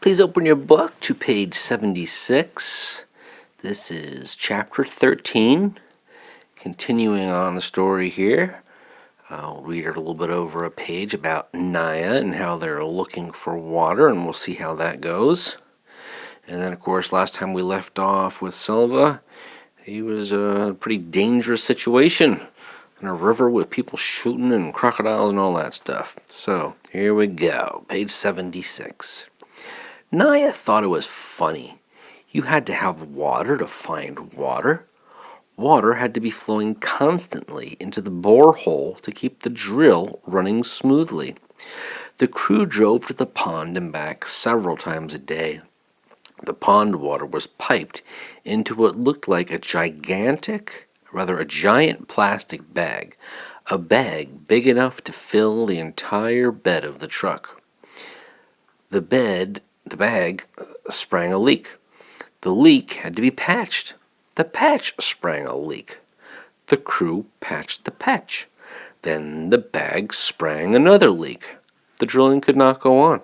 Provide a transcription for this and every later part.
Please open your book to page 76. This is chapter 13. Continuing on the story here, I'll read it a little bit over a page about Naya and how they're looking for water, and we'll see how that goes. And then, of course, last time we left off with Silva, he was in a pretty dangerous situation in a river with people shooting and crocodiles and all that stuff. So, here we go, page 76. Naya thought it was funny. You had to have water to find water. Water had to be flowing constantly into the borehole to keep the drill running smoothly. The crew drove to the pond and back several times a day. The pond water was piped into what looked like a giant plastic bag, a bag big enough to fill the entire bed of the truck. The bag sprang a leak. The leak had to be patched. The patch sprang a leak. The crew patched the patch. Then the bag sprang another leak. The drilling could not go on.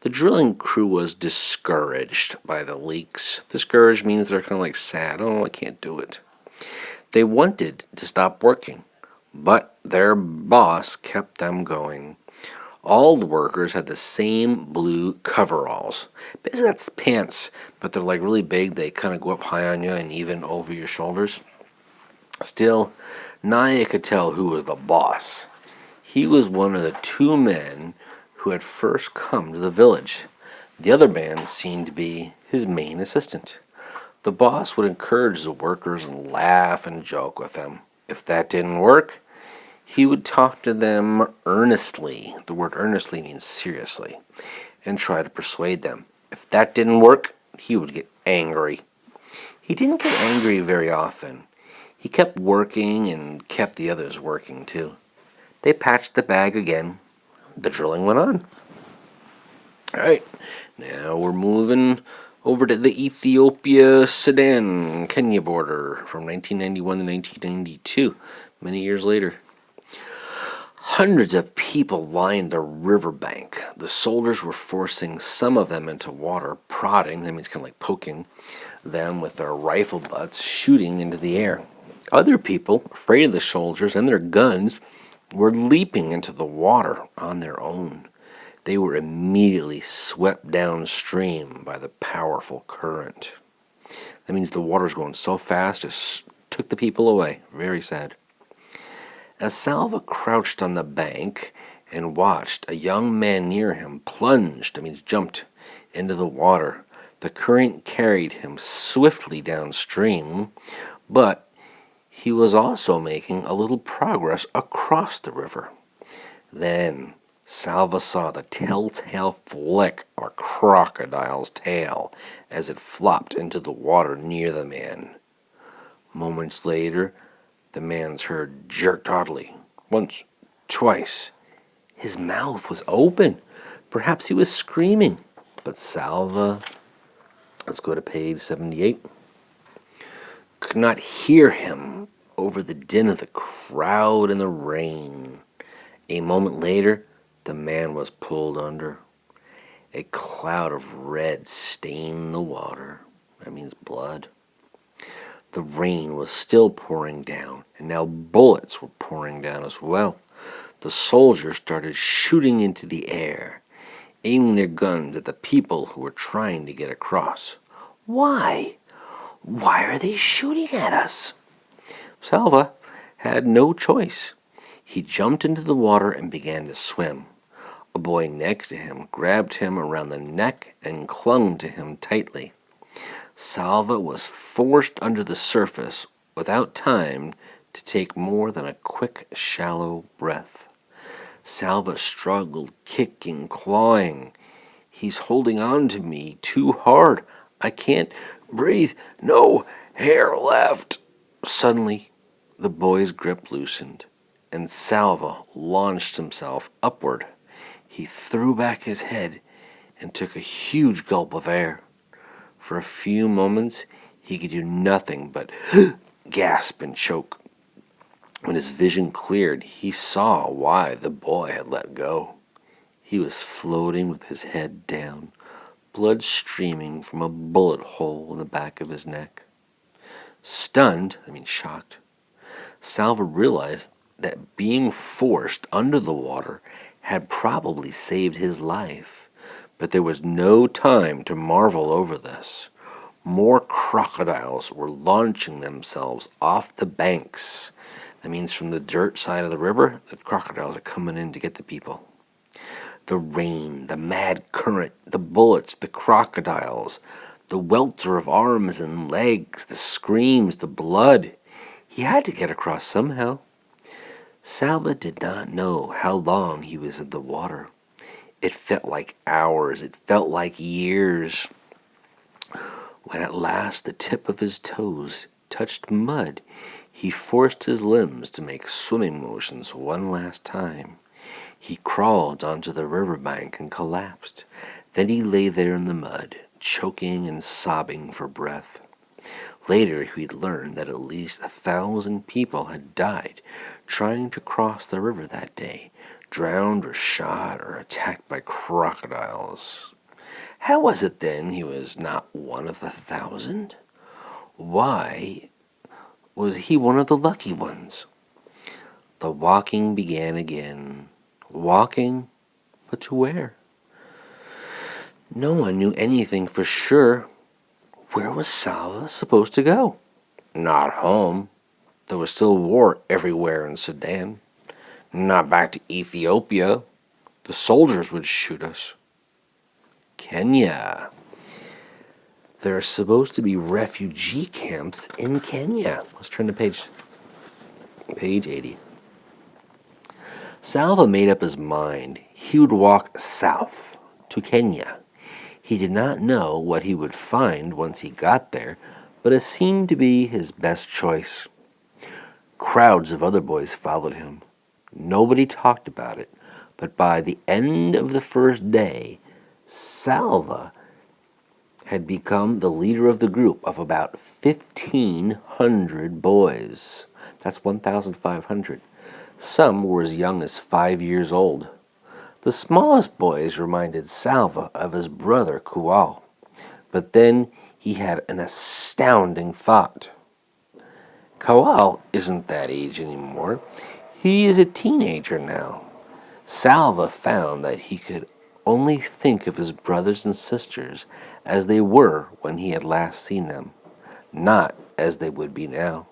The drilling crew was discouraged by the leaks. Discouraged means they're kind of like sad. Oh, I can't do it. They wanted to stop working, but their boss kept them going. All the workers had the same blue coveralls. Basically, that's pants, but they're like really big. They kind of go up high on you and even over your shoulders. Still, Naya could tell who was the boss. He was one of the two men who had first come to the village. The other man seemed to be his main assistant. The boss would encourage the workers and laugh and joke with them. If that didn't work, he would talk to them earnestly. The word earnestly means seriously. And try to persuade them. If that didn't work, he would get angry. He didn't get angry very often. He kept working and kept the others working too. They patched the bag again. The drilling went on. All right, now we're moving over to the Ethiopia-Sudan, Kenya border from 1991 to 1992, many years later. Hundreds of people lined the riverbank. The soldiers were forcing some of them into water, prodding, that means kind of like poking them with their rifle butts, shooting into the air. Other people, afraid of the soldiers and their guns, were leaping into the water on their own. They were immediately swept downstream by the powerful current. That means the water's going so fast it took the people away. Very sad. As Salva crouched on the bank and watched, a young man near him jumped into the water. The current carried him swiftly downstream, but he was also making a little progress across the river. Then Salva saw the telltale flick of a crocodile's tail as it flopped into the water near the man. Moments later, the man's head jerked oddly. Once, twice. His mouth was open. Perhaps he was screaming. But Salva, let's go to page 78, could not hear him over the din of the crowd and the rain. A moment later, the man was pulled under. A cloud of red stained the water. That means blood. The rain was still pouring down, and now bullets were pouring down as well. The soldiers started shooting into the air, aiming their guns at the people who were trying to get across. Why? Why are they shooting at us? Salva had no choice. He jumped into the water and began to swim. A boy next to him grabbed him around the neck and clung to him tightly. Salva was forced under the surface without time to take more than a quick, shallow breath. Salva struggled, kicking, clawing. He's holding on to me too hard. I can't breathe. No hair left. Suddenly, the boy's grip loosened, and Salva launched himself upward. He threw back his head and took a huge gulp of air. For a few moments, he could do nothing but gasp and choke. When his vision cleared, he saw why the boy had let go. He was floating with his head down, blood streaming from a bullet hole in the back of his neck. Stunned, shocked, Salva realized that being forced under the water had probably saved his life. But there was no time to marvel over this. More crocodiles were launching themselves off the banks. That means from the dirt side of the river, the crocodiles are coming in to get the people. The rain, the mad current, the bullets, the crocodiles, the welter of arms and legs, the screams, the blood. He had to get across somehow. Salva did not know how long he was in the water. It felt like hours. It felt like years. When at last the tip of his toes touched mud, he forced his limbs to make swimming motions one last time. He crawled onto the riverbank and collapsed. Then he lay there in the mud, choking and sobbing for breath. Later, he'd learned that at least 1,000 people had died trying to cross the river that day, drowned or shot or attacked by crocodiles. How was it then he was not one of the 1,000? Why was he one of the lucky ones? The walking began again. Walking, but to where? No one knew anything for sure. Where was Salva supposed to go? Not home. There was still war everywhere in Sudan. Not back to Ethiopia. The soldiers would shoot us. Kenya. There are supposed to be refugee camps in Kenya. Let's turn to page 80. Salva made up his mind he would walk south to Kenya. He did not know what he would find once he got there, but it seemed to be his best choice. Crowds of other boys followed him. Nobody talked about it, but by the end of the first day, Salva had become the leader of the group of about 1,500 boys. That's 1,500. Some were as young as 5 years old. The smallest boys reminded Salva of his brother Kual. But then he had an astounding thought. Kual isn't that age anymore. He is a teenager now. Salva found that he could only think of his brothers and sisters as they were when he had last seen them, not as they would be now.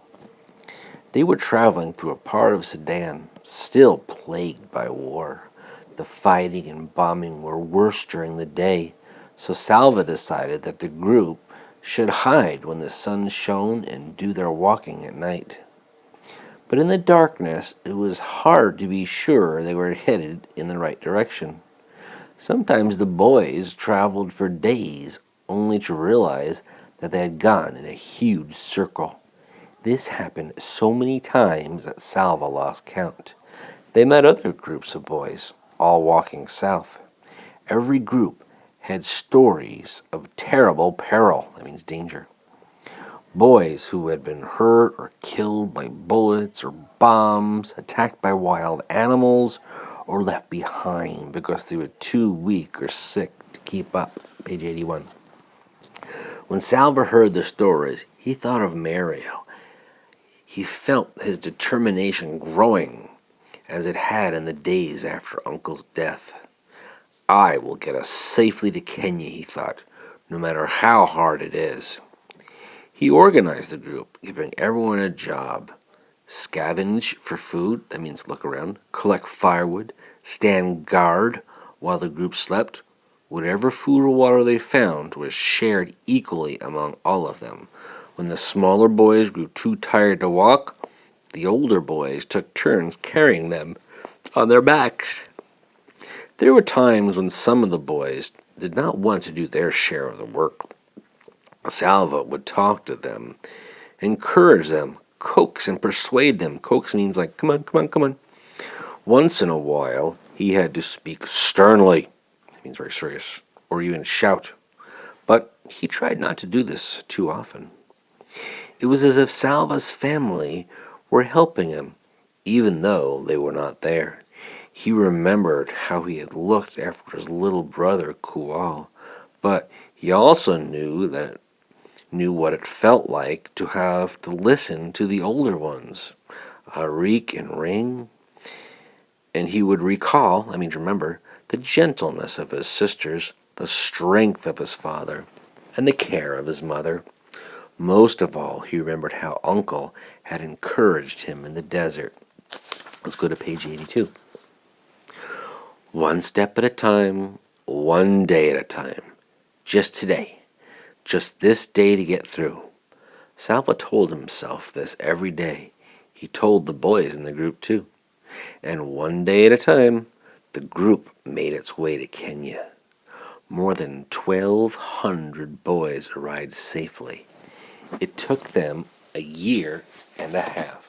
They were traveling through a part of Sudan still plagued by war. The fighting and bombing were worse during the day, so Salva decided that the group should hide when the sun shone and do their walking at night. But in the darkness, it was hard to be sure they were headed in the right direction. Sometimes the boys traveled for days only to realize that they had gone in a huge circle. This happened so many times that Salva lost count. They met other groups of boys, all walking south. Every group had stories of terrible peril, that means danger. Boys who had been hurt or killed by bullets or bombs, attacked by wild animals, or left behind because they were too weak or sick to keep up. Page 81. When Salva heard the stories, he thought of Mario. He felt his determination growing as it had in the days after Uncle's death. I will get us safely to Kenya, he thought, no matter how hard it is. He organized the group, giving everyone a job. Scavenge for food, that means look around, collect firewood, stand guard while the group slept. Whatever food or water they found was shared equally among all of them. When the smaller boys grew too tired to walk, the older boys took turns carrying them on their backs. There were times when some of the boys did not want to do their share of the work. Salva would talk to them, encourage them, coax and persuade them. Coax means like, come on, come on, come on. Once in a while, he had to speak sternly. That means very serious. Or even shout. But he tried not to do this too often. It was as if Salva's family were helping him, even though they were not there. He remembered how he had looked after his little brother, Kual, But he also knew what it felt like to have to listen to the older ones, Reek and Ring, and he would remember, the gentleness of his sisters, the strength of his father, and the care of his mother. Most of all, he remembered how Uncle had encouraged him in the desert. Let's go to page 82. One step at a time, one day at a time. Just today. Just this day to get through. Salva told himself this every day. He told the boys in the group too. And one day at a time, the group made its way to Kenya. More than 1,200 boys arrived safely. It took them a year and a half.